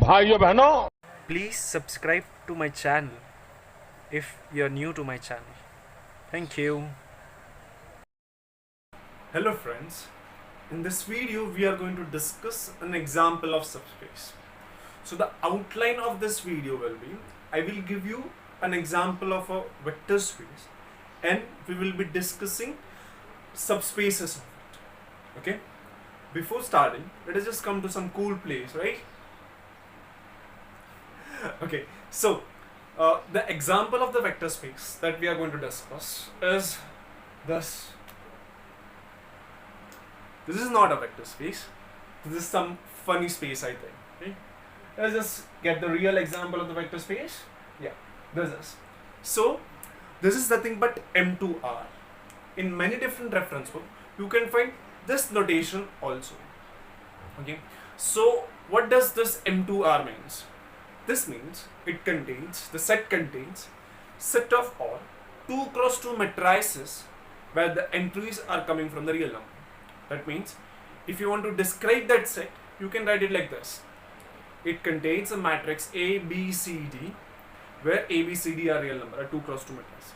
भाइयों बहनों, Please subscribe to my channel if you're new to my channel. Thank you. Hello friends, in this video we are going to discuss an example of subspace. So the outline of this video will be, I will give you an example of a vector space and we will be discussing subspaces of it. Okay, before starting let us just come to some cool place, right? Okay, so the example of the vector space that we are going to discuss is this. This is not a vector space. This is some funny space, I think. Okay? Let's just get the real example of the vector space. Yeah, this is. So, this is nothing but M2R. In many different reference books, you can find this notation also. Okay. So, what does this M2R means? This means the set contains set of all 2 cross 2 matrices where the entries are coming from the real number. That means if you want to describe that set, you can write it like this. It contains a matrix A, B, C, D where A, B, C, D are real number, are 2 cross 2 matrices.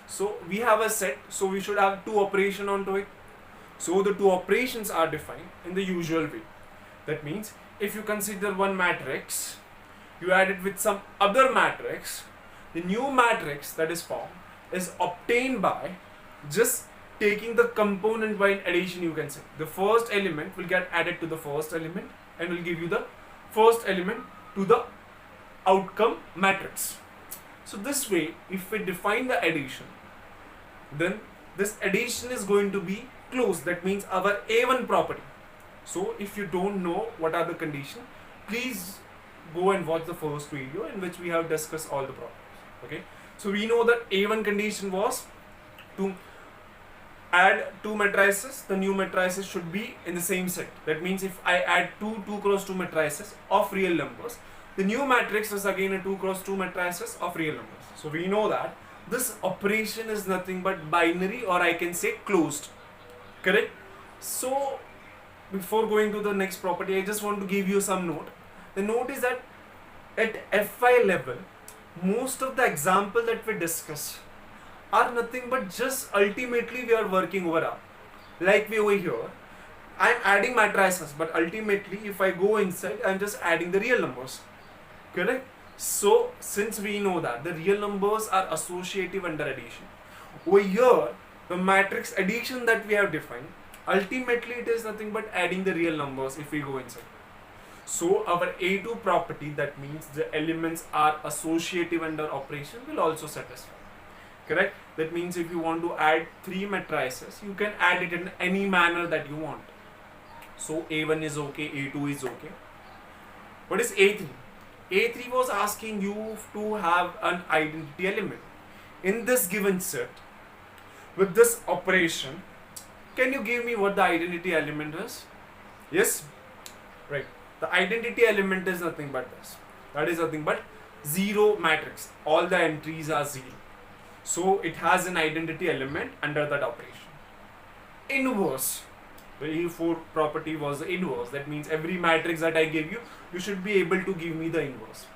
So we have a set, so we should have 2 operations onto it. So the 2 operations are defined in the usual way. That means if you consider one matrix, you add it with some other matrix, the new matrix that is formed is obtained by just taking the component by addition, you can say. The first element will get added to the first element and will give you the first element to the outcome matrix. So this way, if we define the addition, then this addition is going to be closed. That means our A1 property. So if you don't know what are the conditions, please go and watch the first video in which we have discussed all the properties. Okay, so we know that A1 condition was to add 2 matrices. The new matrices should be in the same set. That means if I add 2 cross 2 matrices of real numbers, the new matrix is again a 2 cross 2 matrices of real numbers. So we know that this operation is nothing but binary, or I can say closed. Correct? So before going to the next property, I just want to give you some note. The note is that at FI level, most of the examples that we discuss are nothing but just ultimately we are working over R. Like we over here, I am adding matrices, but ultimately if I go inside, I am just adding the real numbers. Correct? So since we know that the real numbers are associative under addition, over here the matrix addition that we have defined, ultimately it is nothing but adding the real numbers if we go inside. So our A2 property, that means the elements are associative under operation, will also satisfy. Correct? That means if you want to add 3 matrices, you can add it in any manner that you want. So A1 is okay, A2 is okay. What is A3? A3 was asking you to have an identity element. In this given set, with this operation, can you give me what the identity element is? Yes? Right. The identity element is nothing but this. That is nothing but 0 matrix. All the entries are 0. So it has an identity element under that operation. Inverse. The A4 property was the inverse. That means every matrix that I give you, you should be able to give me the inverse.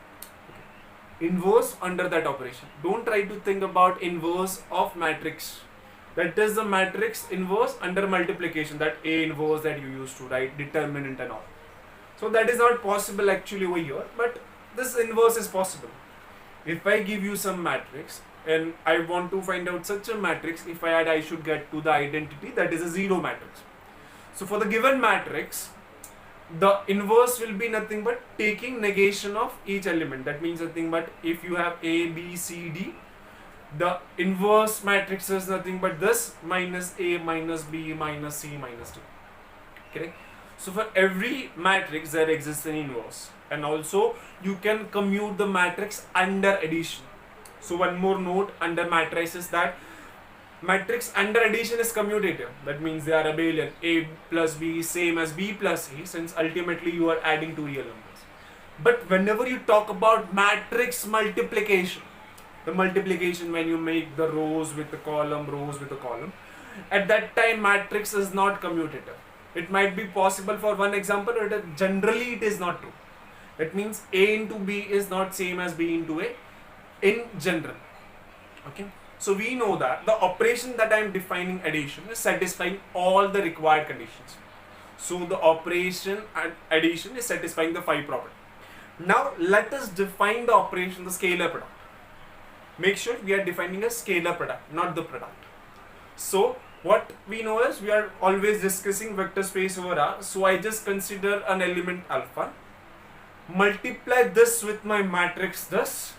Okay. Inverse under that operation. Don't try to think about inverse of matrix. That is the matrix inverse under multiplication. That A inverse that you used to write, determinant and all. So that is not possible actually over here, but this inverse is possible. If I give you some matrix and I want to find out such a matrix, if I add, I should get to the identity that is a 0 matrix. So for the given matrix, the inverse will be nothing but taking negation of each element. That means nothing but if you have A, B, C, D, the inverse matrix is nothing but this minus A minus B minus C minus D. Correct? So for every matrix there exists an inverse, and also you can commute the matrix under addition. So one more note under matrices, that matrix under addition is commutative. That means they are abelian. A plus B same as B plus A, since ultimately you are adding 2 real numbers. But whenever you talk about matrix multiplication, the multiplication when you make the rows with the column, at that time matrix is not commutative. It might be possible for one example, but generally it is not true. That means A into B is not same as B into A in general. Okay. So we know that the operation that I am defining addition is satisfying all the required conditions. So the operation addition is satisfying the 5 property. Now let us define the operation, the scalar product. Make sure we are defining a scalar product, not the product. So what we know is we are always discussing vector space over R. So I just consider an element alpha, multiply this with my matrix this.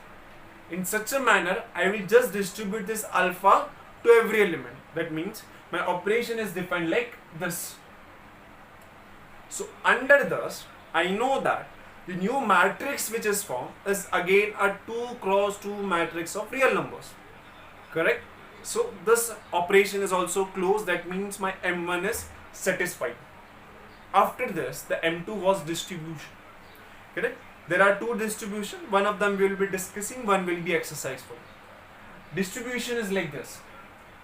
In such a manner, I will just distribute this alpha to every element. That means my operation is defined like this. So under this, I know that the new matrix which is formed is again a 2 cross 2 matrix of real numbers. Correct? So this operation is also closed. That means my M1 is satisfied. After this, the M2 was distribution. Correct? There are 2 distribution. One of them we will be discussing, one will be exercise for. Distribution is like this.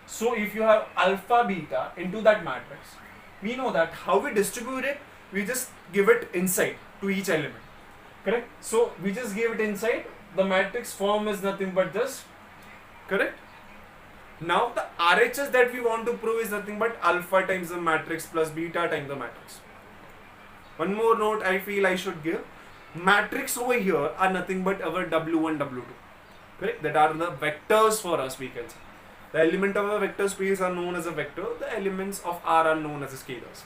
So if you have alpha beta into that matrix, we know that how we distribute it, we just give it inside to each element. Correct? So we just give it inside. The matrix form is nothing but this. Correct? Now the RHS that we want to prove is nothing but alpha times the matrix plus beta times the matrix. One more note I feel I should give. Matrix over here are nothing but our W1, W2. Correct? That are the vectors for us, we can say. The element of a vector space are known as a vector. The elements of R are known as scalars.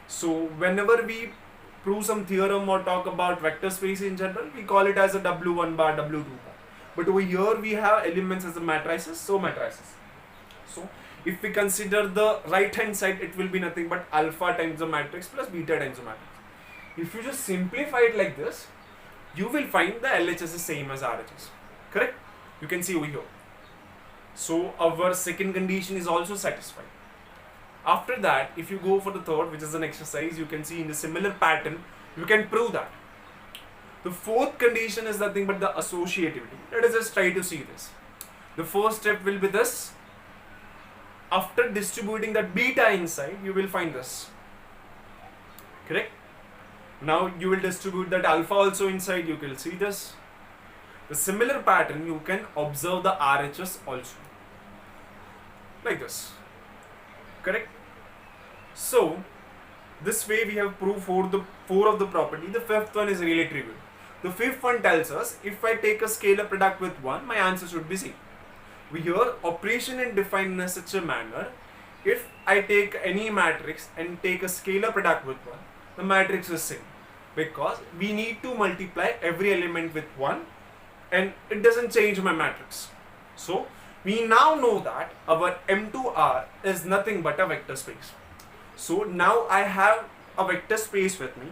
So whenever we prove some theorem or talk about vector space in general, we call it as a W1 bar, W2 bar. But over here we have elements as a matrices, so matrices. So if we consider the right hand side, it will be nothing but alpha times the matrix plus beta times the matrix. If you just simplify it like this, you will find the LHS is same as RHS. Correct? You can see over here. So our second condition is also satisfied. After that, if you go for the third, which is an exercise, you can see in the similar pattern, you can prove that. The fourth condition is nothing but the associativity. Let us just try to see this. The first step will be this. After distributing that beta inside, you will find this. Correct? Now you will distribute that alpha also inside, you can see this. The similar pattern you can observe the RHS also. Like this. Correct? So this way we have proved four of the property. The fifth one is really trivial. The fifth one tells us if I take a scalar product with 1, my answer should be C. We hear operation and define in such a manner. If I take any matrix and take a scalar product with 1, the matrix is same. Because we need to multiply every element with 1 and it doesn't change my matrix. So we now know that our M2R is nothing but a vector space. So now I have a vector space with me.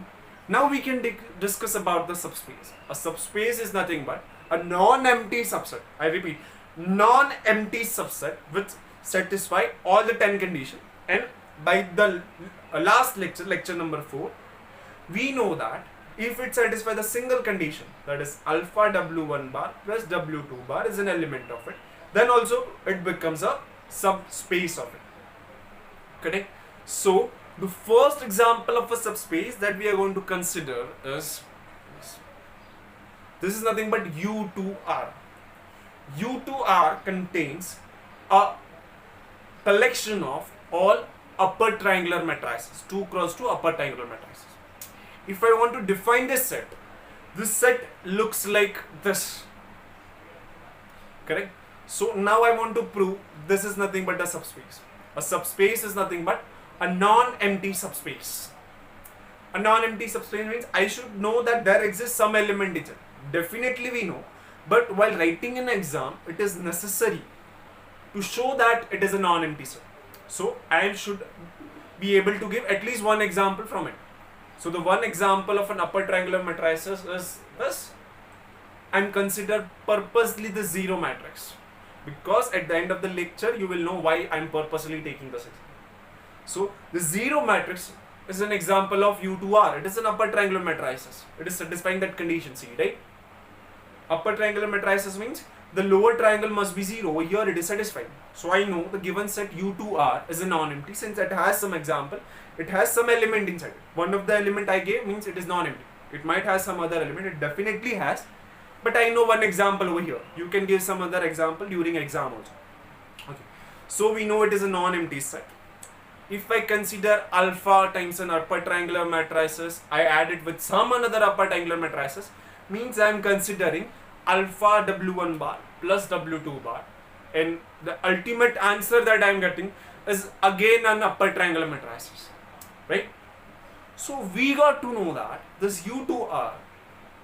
Now we can discuss about the subspace. A subspace is nothing but a non-empty subset. I repeat, non-empty subset which satisfy all the 10 conditions. And by the last lecture, lecture number 4, we know that if it satisfies the single condition, that is alpha W1 bar plus W2 bar is an element of it, then also it becomes a subspace of it. Correct? So the first example of a subspace that we are going to consider is this is nothing but U2R. U2R contains a collection of all upper triangular matrices, 2 cross 2 upper triangular matrices. If I want to define this set looks like this. Correct? So now I want to prove this is nothing but a subspace. A subspace is nothing but a non-empty subspace. A non-empty subspace means I should know that there exists some element in it. Definitely we know. But while writing an exam, it is necessary to show that it is a non-empty set. So I should be able to give at least one example from it. So the one example of an upper triangular matrices is this. And consider purposely the zero matrix. Because at the end of the lecture, you will know why I am purposely taking this example. So the zero matrix is an example of U2R. It is an upper triangular matrices. It is satisfying that condition C, right? Upper triangular matrices means the lower triangle must be 0. Over here it is satisfied. So I know the given set U2R is a non-empty since it has some example. It has some element inside it. One of the element I gave means it is non-empty. It might have some other element. It definitely has. But I know one example over here. You can give some other example during exam also. Okay. So we know it is a non-empty set. If I consider alpha times an upper triangular matrices, I add it with some another upper triangular matrices, means I am considering alpha W1 bar plus W2 bar, and the ultimate answer that I am getting is again an upper triangular matrices, right? So we got to know that this U2R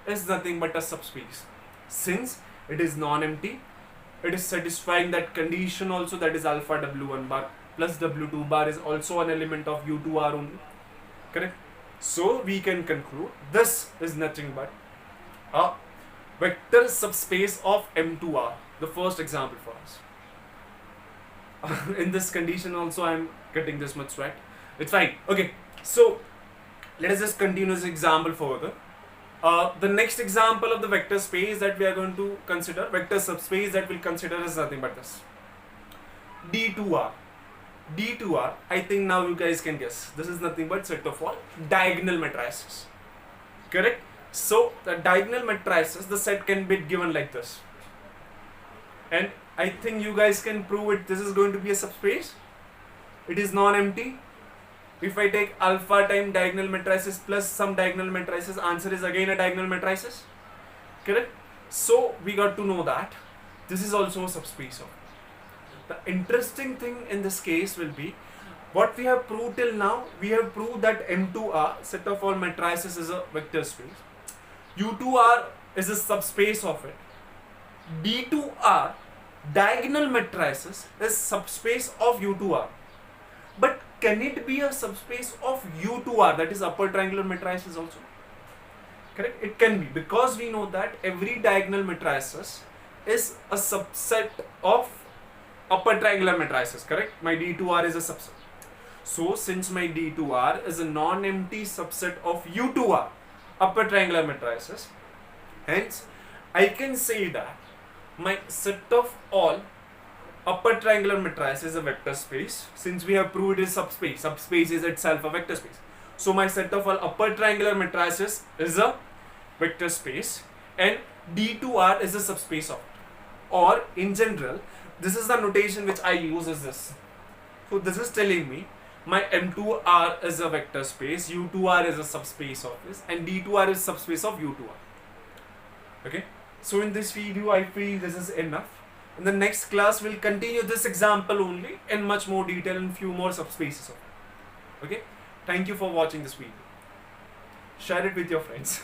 is nothing but a subspace. Since it is non-empty, it is satisfying that condition also, that is alpha W1 bar plus W2 bar is also an element of U2R only, correct? So we can conclude this is nothing but a vector subspace of M2R, the first example for us. In this condition also I am getting this much right. It's fine. Okay, so let us just continue this example further. The next example of the vector space that we are going to consider, vector subspace that we'll consider, is nothing but this D2R. D2R, I think now you guys can guess. This is nothing but set of all diagonal matrices. Correct? So the diagonal matrices, the set can be given like this. And I think you guys can prove it. This is going to be a subspace. It is non-empty. If I take alpha time diagonal matrices plus some diagonal matrices, answer is again a diagonal matrices. Correct? So we got to know that this is also a subspace of. The interesting thing in this case will be what we have proved till now. We have proved that M2R, set of all matrices, is a vector space. U2R is a subspace of it. D2R, diagonal matrices, is subspace of U2R. But can it be a subspace of U2R, that is upper triangular matrices also? Correct? It can be, because we know that every diagonal matrices is a subset of upper triangular matrices, correct? My D2R is a subset. So since my D2R is a non-empty subset of U2R, upper triangular matrices, hence I can say that my set of all upper triangular matrices is a vector space. Since we have proved it is subspace, subspace is itself a vector space. So my set of all upper triangular matrices is a vector space, and D2R is a subspace of it. Or in general, this is the notation which I use, is this. So this is telling me my M2R is a vector space, U2R is a subspace of this, and D2R is subspace of U2R. Okay. So in this video, I feel this is enough. In the next class, we'll continue this example only in much more detail and few more subspaces of it. Okay. Thank you for watching this video. Share it with your friends.